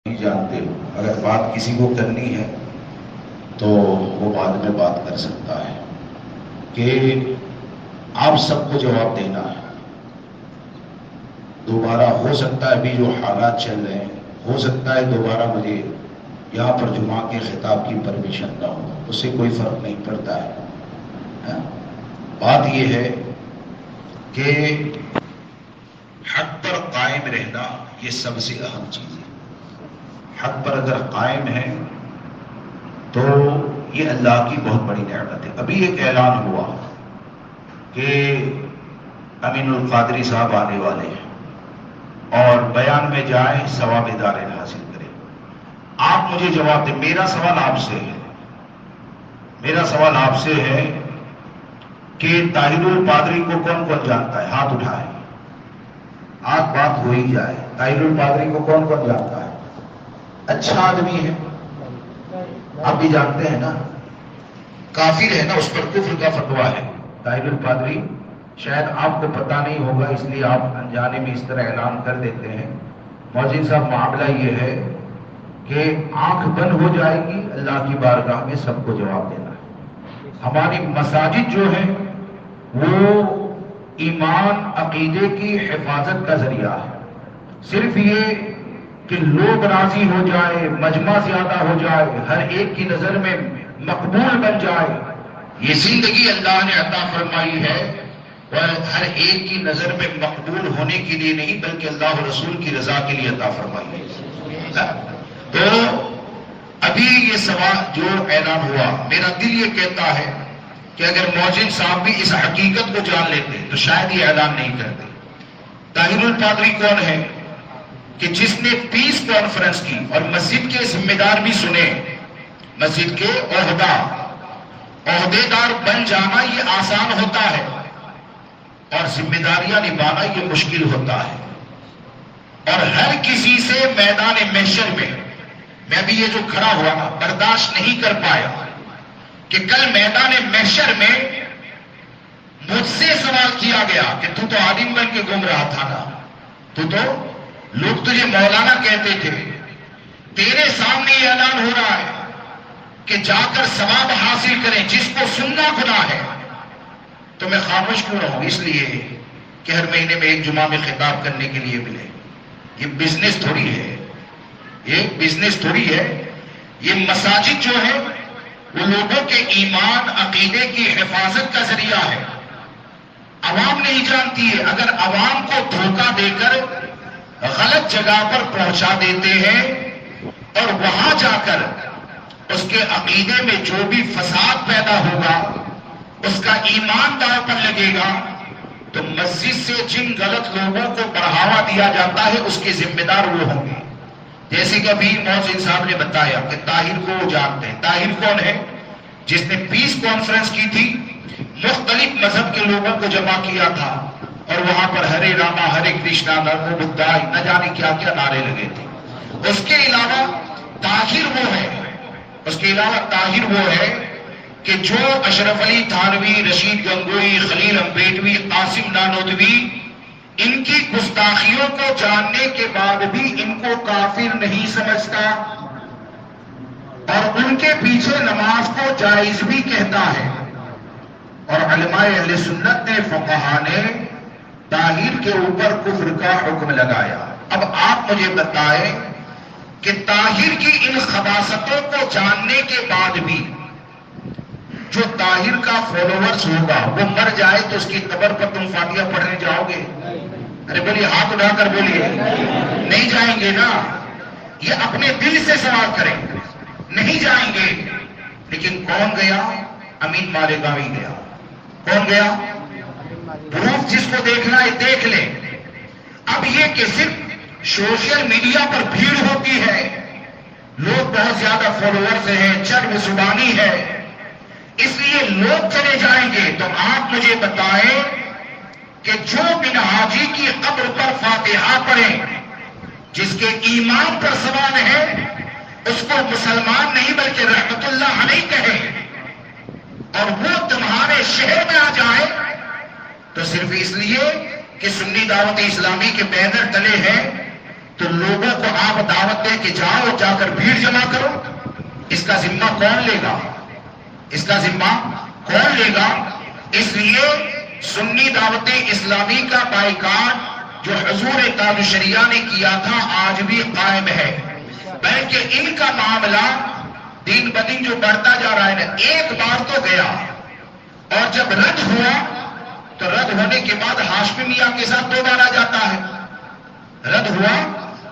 نہیں جانتے ہو، اگر بات کسی کو کرنی ہے تو وہ بعد میں بات کر سکتا ہے کہ آپ سب کو جواب دینا ہے۔ دوبارہ ہو سکتا ہے ابھی جو حالات چل رہے ہیں، ہو سکتا ہے دوبارہ مجھے یہاں پر جمعہ کے خطاب کی پرمیشن نہ ہو، اس سے کوئی فرق نہیں پڑتا ہے۔ بات یہ ہے کہ حق پر قائم رہنا یہ سب سے اہم چیز ہے۔ حق پر اگر قائم ہے تو یہ اللہ کی بہت بڑی نعمت ہے۔ ابھی ایک اعلان ہوا کہ امین القادری صاحب آنے والے ہیں اور بیان میں جائیں، ثواب دارین حاصل کریں۔ آپ مجھے جواب دیں، میرا سوال آپ سے ہے کہ طاہر القادری کو کون کون جانتا ہے؟ ہاتھ اٹھائے، آج بات ہو ہی جائے۔ طاہر القادری کو کون کون جانتا ہے؟ اچھا آدمی ہے، آپ بھی جانتے ہیں نا، کافر ہے نا، اس پر کفر کا فتویٰ ہے طاہر القادری۔ شاید آپ کو پتہ نہیں ہوگا، اس لیے آپ انجانے میں اس طرح اعلان کر دیتے ہیں۔ مؤذن صاحب، معاملہ یہ ہے کہ آنکھ بند ہو جائے گی، اللہ کی بارگاہ میں سب کو جواب دینا ہے۔ ہماری مساجد جو ہے وہ ایمان عقیدے کی حفاظت کا ذریعہ ہے۔ صرف یہ کہ لوگ راضی ہو جائے، مجمع زیادہ ہو جائے، ہر ایک کی نظر میں مقبول بن جائے، یہ زندگی اللہ نے عطا فرمائی ہے، اور ہر ایک کی نظر میں مقبول ہونے کے لیے نہیں بلکہ اللہ و رسول کی رضا کے لیے عطا فرمائی ہے۔ تو ابھی یہ سوال جو اعلان ہوا، میرا دل یہ کہتا ہے کہ اگر مؤذن صاحب بھی اس حقیقت کو جان لیتے تو شاید یہ اعلان نہیں کرتے۔ طاہر القادری کون ہے کہ جس نے پیس کانفرنس کی، اور مسجد کے ذمہ دار بھی سنے، مسجد کے عہدیدار بن جانا یہ آسان ہوتا ہے اور ذمہ داریاں نبھانا یہ مشکل ہوتا ہے۔ اور ہر کسی سے میدان محشر میں بھی یہ جو کھڑا ہوا نا، برداشت نہیں کر پایا کہ کل میدان محشر میں مجھ سے سوال کیا گیا کہ تو عالم بن کے گھوم رہا تھا نا، تو لوگ تجھے مولانا کہتے تھے، تیرے سامنے یہ اعلان ہو رہا ہے کہ جا کر ثواب حاصل کریں، جس کو سننا گناہ ہے، تو میں خاموش کیوں رہوں؟ اس لیے کہ ہر مہینے میں ایک جمعہ میں خطاب کرنے کے لیے ملے۔ یہ بزنس تھوڑی ہے، یہ مساجد جو ہے وہ لوگوں کے ایمان عقیدے کی حفاظت کا ذریعہ ہے۔ عوام نہیں جانتی ہے، اگر عوام کو دھوکہ دے کر غلط جگہ پر پہنچا دیتے ہیں اور وہاں جا کر اس کے عقیدے میں جو بھی فساد پیدا ہوگا، اس کا ایمان داؤ پر لگے گا، تو مسجد سے جن غلط لوگوں کو بڑھاوا دیا جاتا ہے اس کے ذمہ دار وہ ہوں گے۔ جیسے کہ ابھی مؤذن صاحب نے بتایا کہ طاہر کو وہ جانتے ہیں۔ طاہر کون ہے؟ جس نے پیس کانفرنس کی تھی، مختلف مذہب کے لوگوں کو جمع کیا تھا اور وہاں پر ہرے راما ہرے کرشنا نمو بدھائے نہ جانے کیا کیا نعرے لگے تھے۔ اس کے علاوہ طاہر وہ ہے کہ جو اشرف علی تھانوی، رشید گنگوئی، خلیل امبیڈوی، قاسم نانوتوی، ان کی گستاخیوں کو جاننے کے بعد بھی ان کو کافر نہیں سمجھتا اور ان کے پیچھے نماز کو جائز بھی کہتا ہے۔ اور علماء اہل سنت نے، فقہا نے طاہر کے اوپر کفر کا حکم لگایا۔ اب آپ مجھے بتائیں کہ طاہر کی ان خباثتوں کو جاننے کے بعد بھی جو طاہر کا فالوورز ہوگا وہ مر جائے تو اس کی قبر پر تم فاتحہ پڑھنے جاؤ گے؟ ارے بولیے، ہاتھ اٹھا کر بولیے، نہیں جائیں گے نا؟ یہ اپنے دل سے سوال کریں، نہیں جائیں گے۔ لیکن کون گیا؟ امین مالیگاوی گیا۔ کون گیا؟ پروف جس کو دیکھنا ہے دیکھ لے۔ اب یہ کہ صرف سوشل میڈیا پر بھیڑ ہوتی ہے، لوگ بہت زیادہ فالوورز ہیں، چرب زبانی ہے، اس لیے لوگ چلے جائیں گے۔ تو آپ مجھے بتائیں کہ جو بن حاجی کی قبر پر فاتحہ پڑھیں، جس کے ایمان پر سوال ہے، اس کو مسلمان نہیں بلکہ رحمت اللہ علیہ کہیں، اور وہ تمہارے شہر میں آ جائے تو صرف اس لیے کہ سنی دعوت اسلامی کے بینر تلے ہیں تو لوگوں کو آپ دعوت دیں کہ جاؤ جا کر بھیڑ جمع کرو، اس کا ذمہ کون لے گا؟ اس کا ذمہ کون لے گا؟ اس لیے سنی دعوت اسلامی کا بائیکاٹ جو حضور تاج الشریعہ نے کیا تھا آج بھی قائم ہے، بلکہ ان کا معاملہ دن بدن جو بڑھتا جا رہا ہے نا، ایک بار تو گیا اور جب رد ہوا تو رد ہونے کے بعد ہاشمی میاں کے ساتھ دوبارہ جاتا ہے، رد ہوا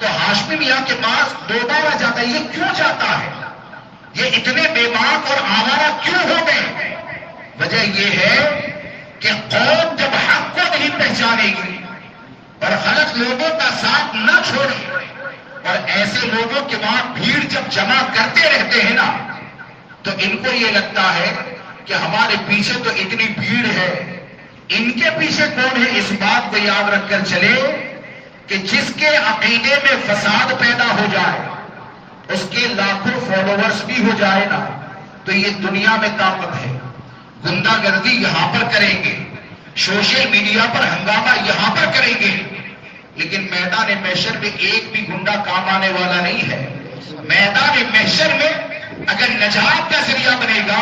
تو ہاشمی میاں کے پاس دوبارہ جاتا ہے۔ یہ کیوں جاتا ہے؟ یہ اتنے بے باک اور آوارہ کیوں ہو گئے؟ وجہ یہ ہے کہ قوم جب حق کو نہیں پہچانے گی اور خلق لوگوں کا ساتھ نہ چھوڑے اور ایسے لوگوں کے وہاں بھیڑ جب جمع کرتے رہتے ہیں نا، تو ان کو یہ لگتا ہے کہ ہمارے پیچھے تو اتنی بھیڑ ہے، ان کے پیچھے کون ہے؟ اس بات کو یاد رکھ کر چلے کہ جس کے عقیدے میں فساد پیدا ہو جائے، اس کے لاکھوں فالوورز بھی ہو جائے نا، تو یہ دنیا میں طاقت ہے۔ گنڈا گردی یہاں پر کریں گے، سوشل میڈیا پر ہنگامہ یہاں پر کریں گے، لیکن میدان محشر میں ایک بھی گنڈا کام آنے والا نہیں ہے۔ میدان محشر میں اگر نجات کا ذریعہ بنے گا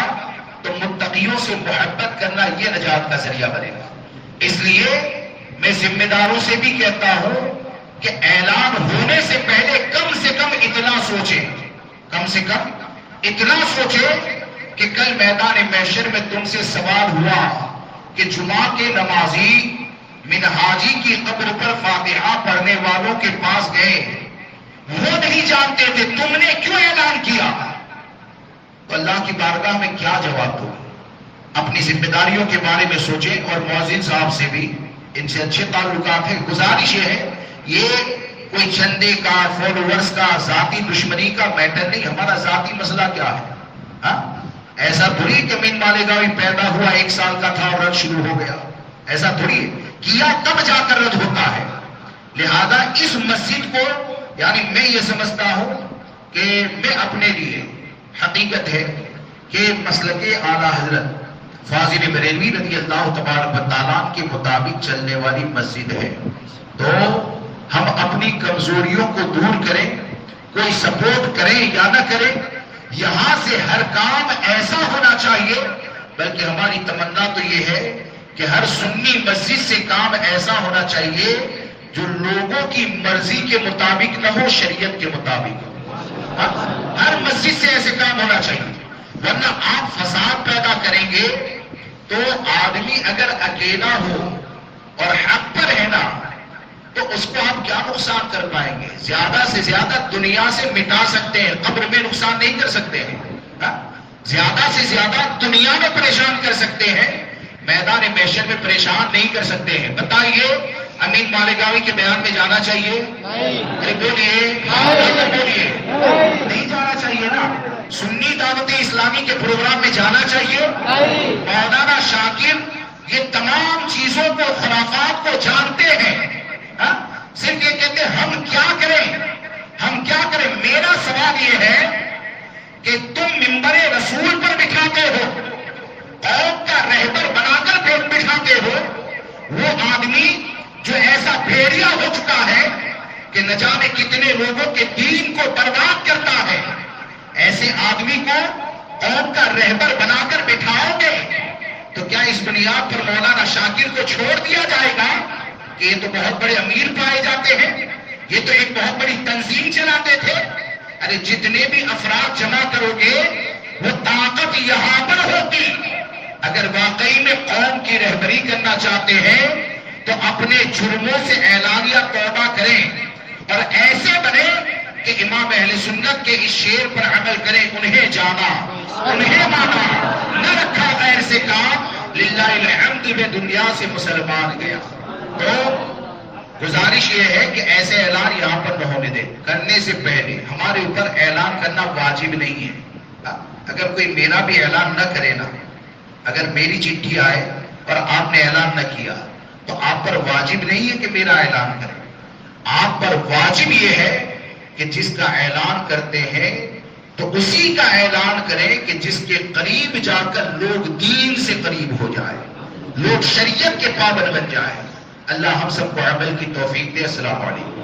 تو متقیوں سے محبت کرنا یہ نجات کا ذریعہ بنے گا۔ اس لیے میں ذمہ داروں سے بھی کہتا ہوں کہ اعلان ہونے سے پہلے کم سے کم اتنا سوچیں، کم سے کم اتنا سوچیں کہ کل میدان محشر میں تم سے سوال ہوا کہ جمعہ کے نمازی منہاجی کی قبر پر فاتحہ پڑھنے والوں کے پاس گئے، وہ نہیں جانتے تھے، تم نے کیوں اعلان کیا؟ تو اللہ کی بارگاہ میں کیا جواب دو؟ اپنی ذمہ داریوں کے بارے میں سوچیں، اور مؤذن صاحب سے بھی ان سے اچھے تعلقات ہیں۔ گزارش یہ ہے، یہ کوئی چندے کا، فالوورز کا، ذاتی دشمنی کا میٹر نہیں۔ ہمارا ذاتی مسئلہ کیا ہے؟ ہاں، ایسا تھوڑی کہ امین مالیگاوی پیدا ہوا 1 سال کا تھا اور رد شروع ہو گیا، ایسا تھوڑی ہے۔ کیا تب جا کر رد ہوتا ہے۔ لہذا اس مسجد کو، یعنی میں یہ سمجھتا ہوں کہ میں اپنے لیے، حقیقت ہے کہ مسلک اعلیٰ حضرت فاضل بریلوی رضی اللہ تبارک و تعالیٰ کے مطابق چلنے والی مسجد ہے، تو ہم اپنی کمزوریوں کو دور کریں، کوئی سپورٹ کریں یا نہ کریں، یہاں سے ہر کام ایسا ہونا چاہیے، بلکہ ہماری تمنا تو یہ ہے کہ ہر سنی مسجد سے کام ایسا ہونا چاہیے جو لوگوں کی مرضی کے مطابق نہ ہو، شریعت کے مطابق ہو۔ ہر مسجد سے ایسے کام ہونا چاہیے، ورنہ آپ فساد پیدا کریں گے تو آدمی اگر اکیلا ہو اور حق پر ہے نا، تو اس کو آپ کیا نقصان کر پائیں گے؟ زیادہ سے زیادہ دنیا سے مٹا سکتے ہیں، قبر میں نقصان نہیں کر سکتے ہیں۔ زیادہ سے زیادہ دنیا میں پریشان کر سکتے ہیں، میدان محشر میں پریشان نہیں کر سکتے ہیں۔ بتائیے، امین مالیگاوی کے بیان میں جانا چاہیے؟ ارے بولیے، بولیے، نہیں جانا چاہیے نا؟ سنی دعوت اسلامی کے پروگرام میں جانا چاہیے؟ مولانا شاکر یہ تمام چیزوں کو، خرافات کو جانتے ہیں، صرف یہ کہتے ہیں ہم کیا کریں، ہم کیا کریں۔ میرا سوال یہ ہے کہ تم منبر رسول پر بٹھاتے ہو، قوم کا رہبر بنا کر بٹھاتے ہو، وہ آدمی جو ایسا بھیڑیا ہو چکا ہے کہ نہ جانے کتنے لوگوں کے دین کو برباد کرتا ہے، ایسے آدمی کو قوم کا رہبر بنا کر بٹھاؤ گے تو کیا اس بنیاد پر مولانا شاکر کو چھوڑ دیا جائے گا کہ یہ تو بہت بڑے امیر پائے جاتے ہیں، یہ تو ایک بہت بڑی تنظیم چلاتے تھے؟ ارے جتنے بھی افراد جمع کرو گے وہ طاقت یہاں پر ہوتی۔ اگر واقعی میں قوم کی رہبری کرنا چاہتے ہیں تو اپنے جرموں سے اعلانیہ توبہ کریں اور ایسے بنے کہ امام اہل سنت کے اس شعر پر عمل کریں، انہیں جانا، انہیں مانا، نہ رکھا غیر سے کام، للہ الحمد میں دنیا سے مسلمان گیا۔ تو گزارش یہ ہے کہ ایسے اعلان یہاں پر نہ ہونے دیں۔ کرنے سے پہلے ہمارے اوپر اعلان کرنا واجب نہیں ہے۔ اگر کوئی میرا بھی اعلان نہ کرے نا، اگر میری چٹھی آئے اور آپ نے اعلان نہ کیا تو آپ پر واجب نہیں ہے کہ میرا اعلان کریں۔ آپ پر واجب یہ ہے کہ جس کا اعلان کرتے ہیں تو اسی کا اعلان کریں کہ جس کے قریب جا کر لوگ دین سے قریب ہو جائے، لوگ شریعت کے پابند بن جائیں۔ اللہ ہم سب کو عمل کی توفیق دے۔ السلام علیکم۔